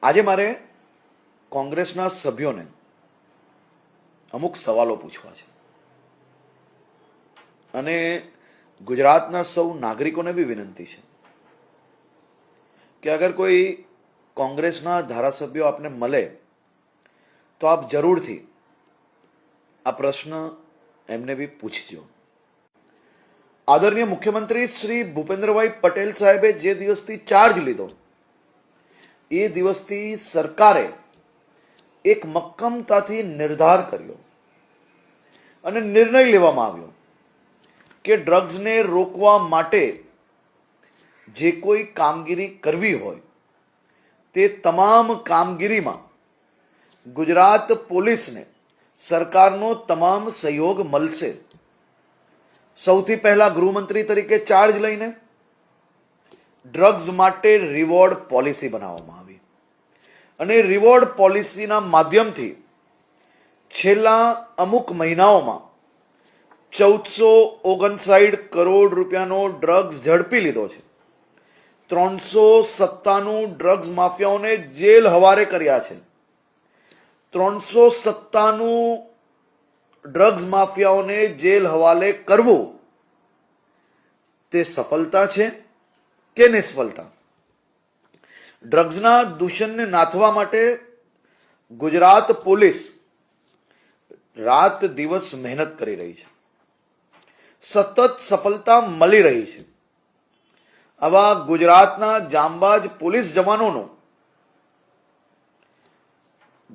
આજે મારે કોંગ્રેસના સભ્યોને અમુક સવાલો પૂછવા છે અને ગુજરાતના સૌ નાગરિકોને બી વિનંતી છે કે અગર કોઈ કોંગ્રેસના ધારાસભ્યો આપને મળે તો આપ જરૂરથી આ પ્રશ્ન એમને બી પૂછજો. આદરણીય મુખ્યમંત્રી શ્રી ભૂપેન્દ્રભાઈ પટેલ સાહેબે જે દિવસથી ચાર્જ લીધો એ દિવસથી સરકારે એક મક્કમતાથી નિર્ધાર કર્યો અને નિર્ણય લેવામાં આવ્યો કે ડ્રગ્સને રોકવા માટે જે કોઈ કામગીરી કરવી હોય તે તમામ કામગીરીમાં ગુજરાત પોલીસને સરકારનો તમામ સહયોગ મળશે. સૌથી પહેલા ગૃહમંત્રી તરીકે ચાર્જ લઈને ડ્રગ્સ માટે રિવોર્ડ પોલિસી બનાવવામાં આવી અને રિવોર્ડ પોલિસીના માધ્યમથી છેલ્લા અમુક મહિનાઓમાં 1459 કરોડ રૂપિયાનો ડ્રગ્સ ઝડપી લીધો છે. 397 ડ્રગ્સ માફિયાઓને જેલ હવાલે કર્યા છે. 397 ડ્રગ્સ માફિયાઓને જેલ હવાલે કરવું તે સફળતા છે કે નિષ્ફળતા? ડ્રગ્સના દૂષણને નાથવા માટે ગુજરાત પોલીસ રાત દિવસ મહેનત કરી રહી છે. સતત સફળતા મળી રહી છે. આવા ગુજરાતના જાંબાજ પોલીસ જવાનોનું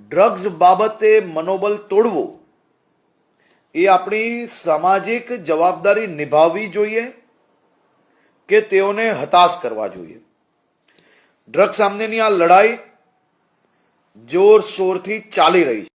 ડ્રગ્સ બાબતે મનોબળ તોડવું એ આપણી સામાજિક જવાબદારી નિભાવવી જોઈએ કે તેઓને હતાશ કરવા જોઈએ? ડ્રગ્સ સામેની આ લડાઈ જોરશોરથી ચાલી રહી છે.